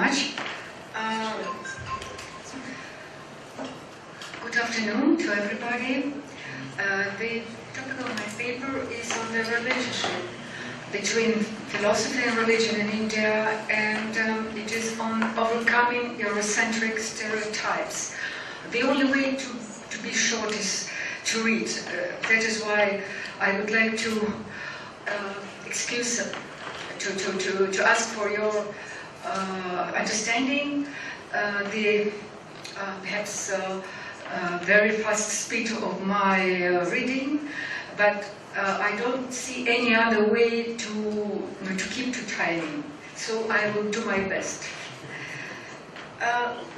much. Good afternoon to everybody. The topic of my paper is on the relationship between philosophy and religion in India, and it is on overcoming Eurocentric stereotypes. The only way to be short is to read. That is why I would like to to ask for your understanding the perhaps very fast speed of my reading, but I don't see any other way to keep to timing, so I will do my best.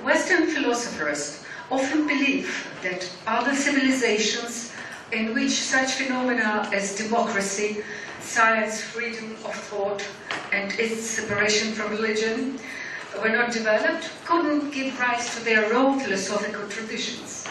Western philosophers often believe that other civilizations in which such phenomena as democracy, science, freedom of thought, and its separation from religion were not developed, couldn't give rise to their own philosophical traditions.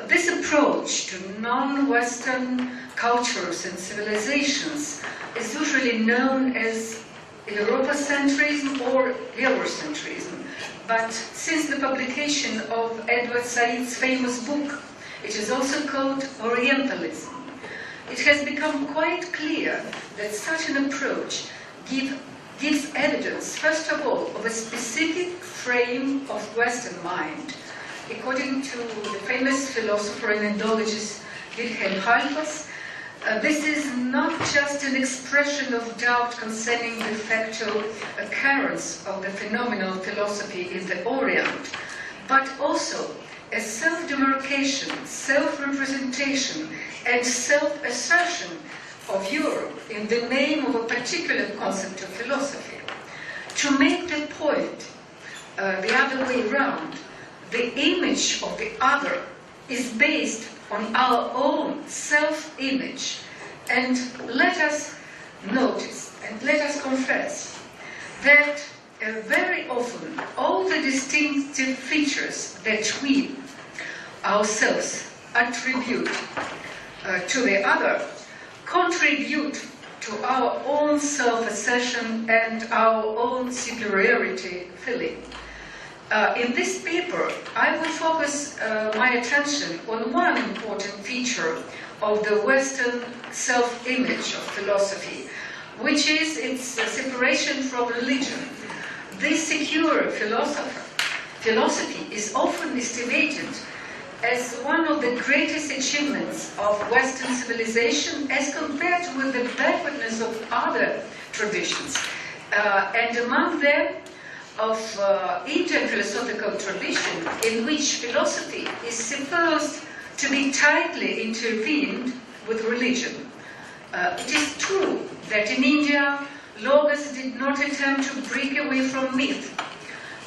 This approach to non-Western cultures and civilizations is usually known as Europocentrism or Eurocentrism, but since the publication of Edward Said's famous book, it is also called Orientalism. It has become quite clear that such an approach gives evidence, first of all, of a specific frame of Western mind. According to the famous philosopher and Indologist Wilhelm Halfas, this is not just an expression of doubt concerning the factual occurrence of the phenomenal philosophy in the Orient, but also a self-demarcation, self-representation, and self-assertion of Europe in the name of a particular concept of philosophy. To make the point the other way around, the image of the other is based on our own self-image. And let us notice and let us confess that very often all the distinctive features that we ourselves attribute to the other contribute to our own self-assertion and our own superiority feeling. In this paper, I will focus my attention on one important feature of the Western self-image of philosophy, which is its separation from religion. This secure philosophy is often estimated as one of the greatest achievements of Western civilization as compared with the backwardness of other traditions. And among them, of Indian philosophical tradition, in which philosophy is supposed to be tightly intertwined with religion. It is true that in India, Logos did not attempt to break away from myth,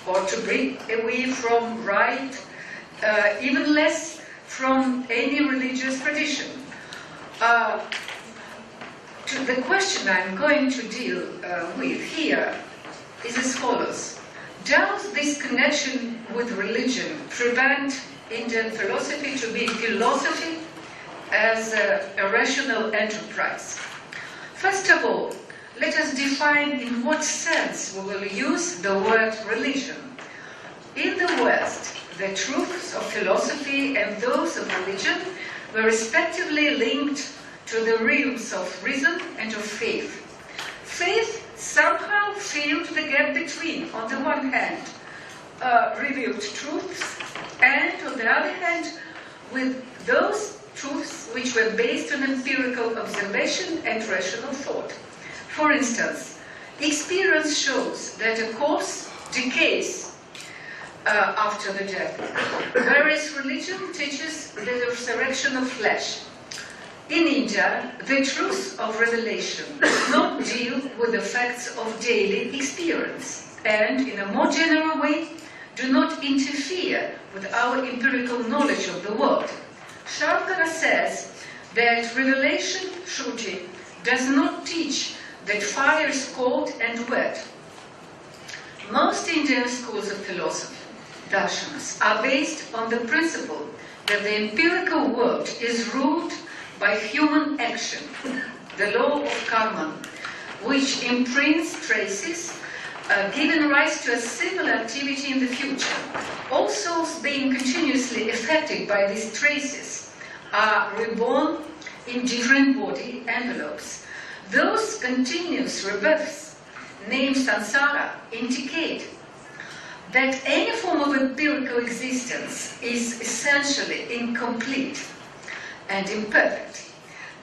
or to break away from right, even less from any religious tradition. The question I'm going to deal with here is as follows. Does this connection with religion prevent Indian philosophy to be philosophy as a rational enterprise? First of all, let us define in what sense we will use the word religion. In the West, the truths of philosophy and those of religion were respectively linked to the realms of reason and of faith. Faith somehow filled the gap between, on the one hand, revealed truths, and on the other hand, with those truths which were based on empirical observation and rational thought. For instance, experience shows that a corpse decays after the death, whereas religion teaches the resurrection of flesh. In India, the truth of revelation does not deal with the facts of daily experience, and in a more general way, do not interfere with our empirical knowledge of the world. Shankara says that revelation, Shruti, does not teach that fire is cold and wet. Most Indian schools of philosophy, darshanas, are based on the principle that the empirical world is ruled by human action, the law of karma, which imprints traces giving rise to a similar activity in the future. All souls being continuously affected by these traces are reborn in different body envelopes. Those continuous rebirths, named samsara, indicate that any form of empirical existence is essentially incomplete and imperfect.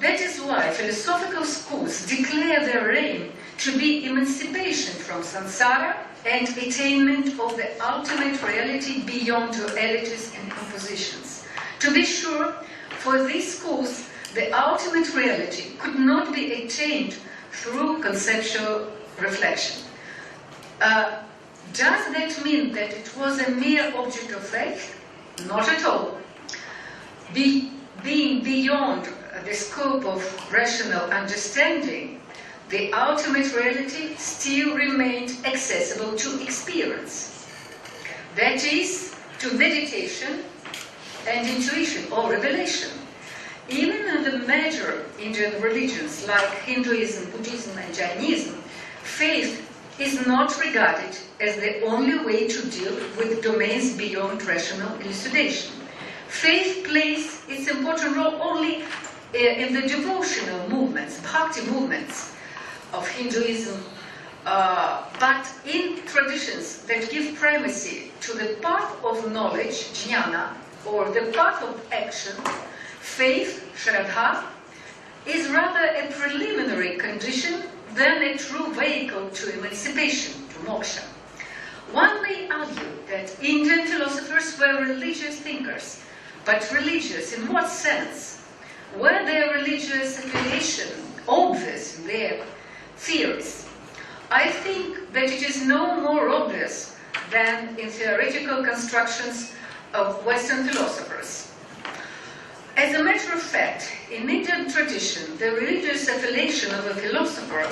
That is why philosophical schools declare their aim to be emancipation from samsara and attainment of the ultimate reality beyond dualities and compositions. To be sure, for these schools, the ultimate reality could not be attained through conceptual reflection. Does that mean that it was a mere object of faith? Not at all. Being beyond the scope of rational understanding, the ultimate reality still remained accessible to experience. That is, to meditation and intuition or revelation. Even in the major Indian religions like Hinduism, Buddhism, and Jainism, faith is not regarded as the only way to deal with domains beyond rational elucidation. Faith plays its important role only in the devotional movements, bhakti movements of Hinduism, but in traditions that give primacy to the path of knowledge, jnana, or the path of action, faith, shraddha, is rather a preliminary condition than a true vehicle to emancipation, to moksha. One may argue that Indian philosophers were religious thinkers, but religious in what sense? Were their religious affiliation obvious in their theories? I think that it is no more obvious than in theoretical constructions of Western philosophers. As a matter of fact, in Indian tradition, the religious affiliation of a philosopher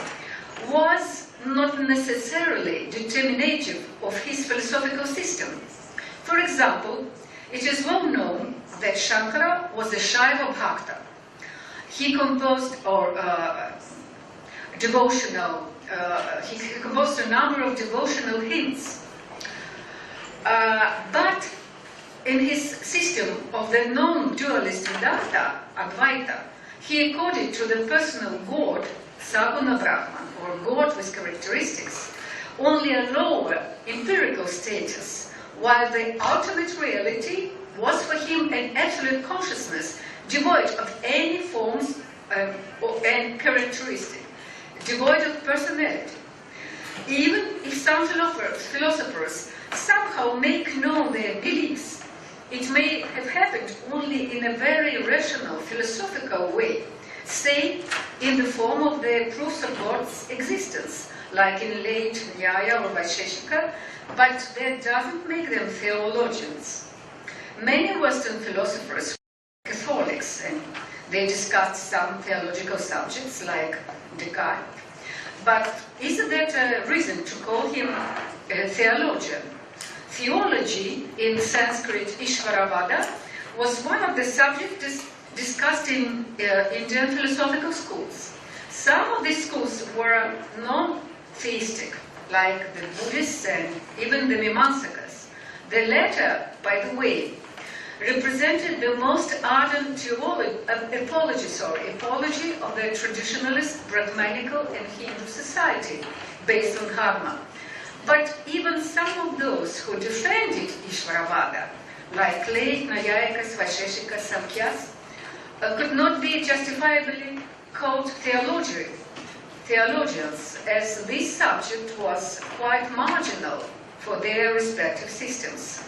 was not necessarily determinative of his philosophical system. For example, it is well known that Shankara was a Shaiva Bhakta. He composed he composed a number of devotional hymns. But in his system of the non-dualist Vedanta, Advaita, he accorded to the personal God, Saguna Brahman, or God with characteristics, only a lower empirical status, while the ultimate reality was for him an absolute consciousness, devoid of any forms and characteristic, devoid of personality. Even if some philosophers somehow make known their beliefs, it may have happened only in a very rational, philosophical way, say, in the form of the proofs of God's existence, like in late Nyaya or Vaisheshika, but that doesn't make them theologians. Many Western philosophers were Catholics, and they discussed some theological subjects, like Descartes. But isn't that a reason to call him a theologian? Theology, in Sanskrit Ishvaravada, was one of the subjects discussed in Indian philosophical schools. Some of these schools were non-theistic, like the Buddhists and even the Mimamsakas. The latter, by the way, represented the most ardent apology of the traditionalist, Brahmanical and Hindu society based on karma. But even some of those who defended Ishvaravada, like late Nayayikas, Vaisheshikas, Samkhyas, could not be justifiably called theologians, as this subject was quite marginal for their respective systems.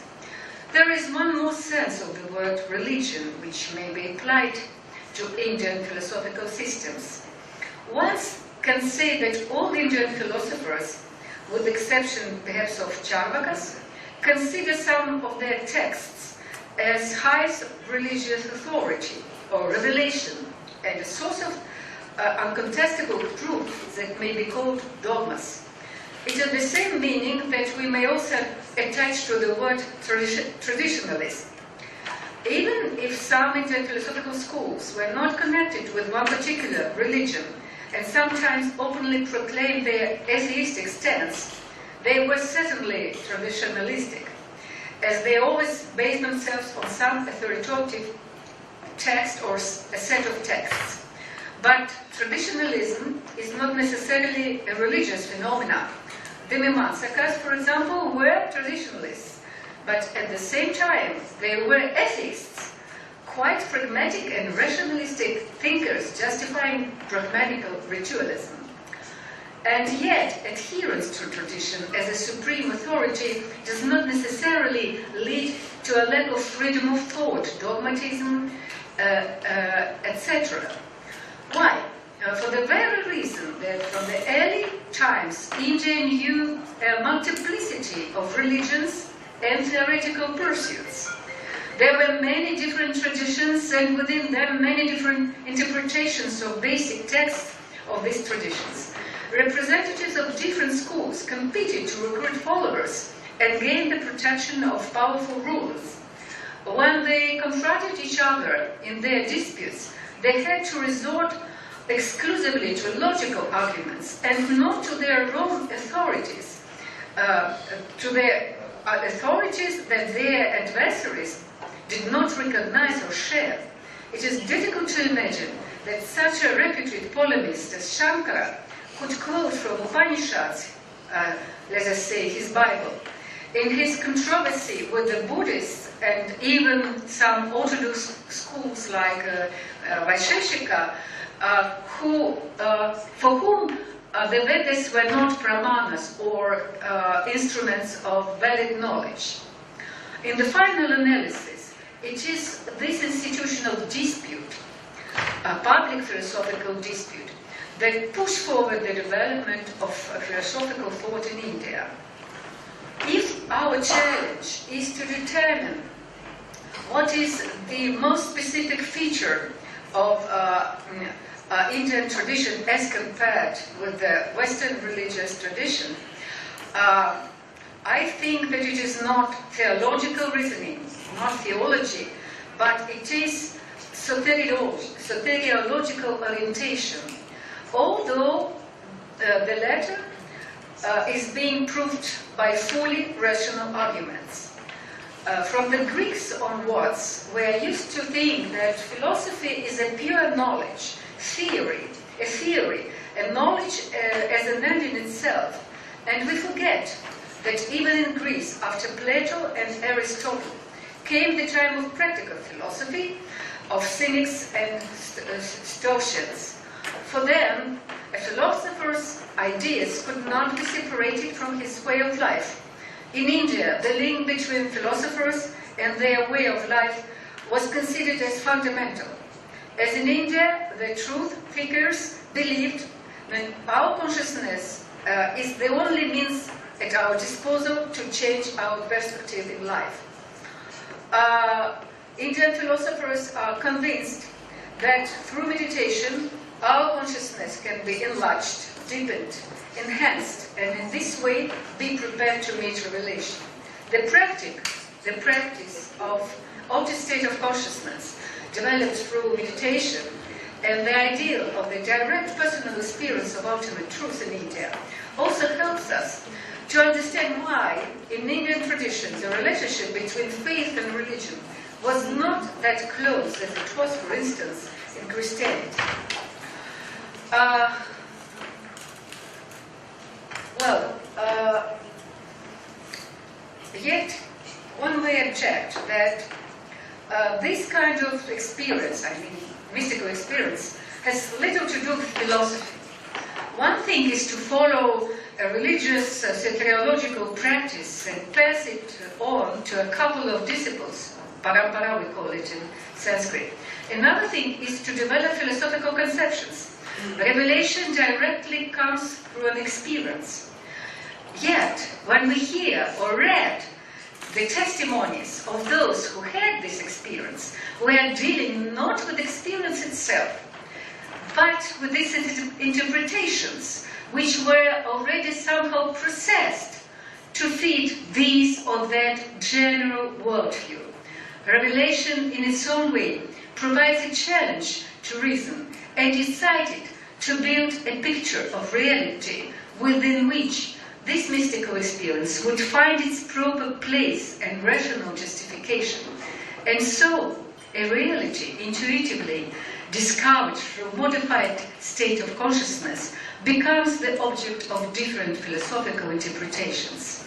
There is one more sense of the word religion which may be applied to Indian philosophical systems. One can say that all Indian philosophers, with the exception perhaps of Charvakas, consider some of their texts as highest religious authority or revelation and a source of uncontestable truth that may be called dogmas. It is the same meaning that we may also attach to the word traditionalist. Even if some Indian philosophical schools were not connected with one particular religion and sometimes openly proclaim their atheistic stance, They were certainly traditionalistic, as they always based themselves on some authoritative text or a set of texts. But traditionalism is not necessarily a religious phenomenon. The Mimamsakas, for example, were traditionalists, but at the same time they were atheists, quite pragmatic and rationalistic thinkers justifying pragmatical ritualism. And yet, adherence to tradition as a supreme authority does not necessarily lead to a lack of freedom of thought, dogmatism, etc. Why? For the very reason that from the early times, India knew a multiplicity of religions and theoretical pursuits. There were many different traditions, and within them many different interpretations of basic texts of these traditions. Representatives of different schools competed to recruit followers and gain the protection of powerful rulers. When they confronted each other in their disputes, they had to resort exclusively to logical arguments and not to their own authorities, authorities that their adversaries did not recognize or share. It is difficult to imagine that such a reputed polemist as Shankara could quote from Upanishads, let us say his Bible, in his controversy with the Buddhists and even some Orthodox schools like Vaisheshika, for whom the Vedas were not pramanas or instruments of valid knowledge. In the final analysis, it is this institutional dispute, a public philosophical dispute, that pushed forward the development of philosophical thought in India. If our challenge is to determine what is the most specific feature of Indian tradition as compared with the Western religious tradition, I think that it is not theological reasoning, not theology, but it is soteriological orientation, although the latter is being proved by fully rational arguments. From the Greeks onwards, we are used to think that philosophy is a pure knowledge, a knowledge as an end in itself. And we forget that even in Greece, after Plato and Aristotle, came the time of practical philosophy, of cynics and Stoics. For them, a philosopher's ideas could not be separated from his way of life. In India, the link between philosophers and their way of life was considered as fundamental. As in India, the truth seekers believed that our consciousness is the only means at our disposal to change our perspective in life. Indian philosophers are convinced that through meditation, our consciousness can be enlarged, deepened, enhanced, and in this way be prepared to meet revelation. The practice of altered state of consciousness developed through meditation and the ideal of the direct personal experience of ultimate truth in India also helps us to understand why in Indian tradition the relationship between faith and religion was not that close as it was, for instance, in Christianity. Yet one may object that this kind of experience, I mean mystical experience, has little to do with philosophy. One thing is to follow a religious soteriological practice and pass it on to a couple of disciples, parampara we call it in Sanskrit. Another thing is to develop philosophical conceptions. Revelation directly comes through an experience. Yet, when we hear or read the testimonies of those who had this experience, we are dealing not with experience itself, but with these interpretations, which were already somehow processed to fit this or that general worldview. Revelation, in its own way, provides a challenge to reason and decided to build a picture of reality within which this mystical experience would find its proper place and rational justification, and so a reality intuitively discovered through a modified state of consciousness becomes the object of different philosophical interpretations.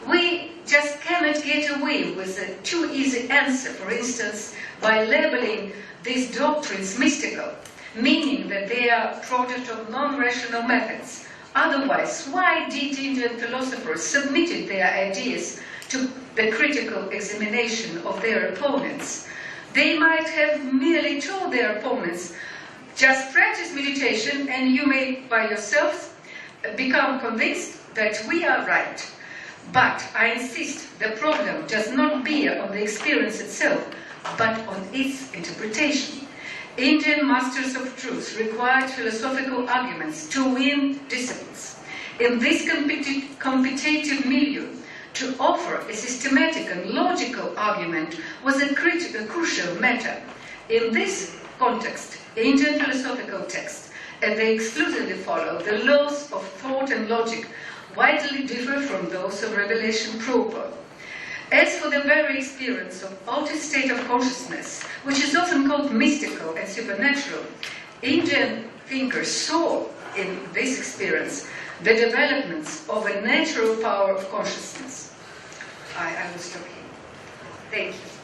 We just cannot get away with a too easy answer, for instance, by labeling these doctrines mystical, meaning that they are product of non-rational methods. Otherwise, why did Indian philosophers submitted their ideas to the critical examination of their opponents? They might have merely told their opponents, just practice meditation and you may by yourselves become convinced that we are right. But I insist, the problem does not bear on the experience itself, but on its interpretation. Indian masters of truth required philosophical arguments to win disciples. In this competitive milieu, to offer a systematic and logical argument was a crucial matter. In this context, Indian philosophical texts, and they exclusively follow the laws of thought and logic, widely differ from those of revelation proper. As for the very experience of altered state of consciousness, which is often called mystical and supernatural, Indian thinkers saw in this experience the developments of a natural power of consciousness. I will stop here. Thank you.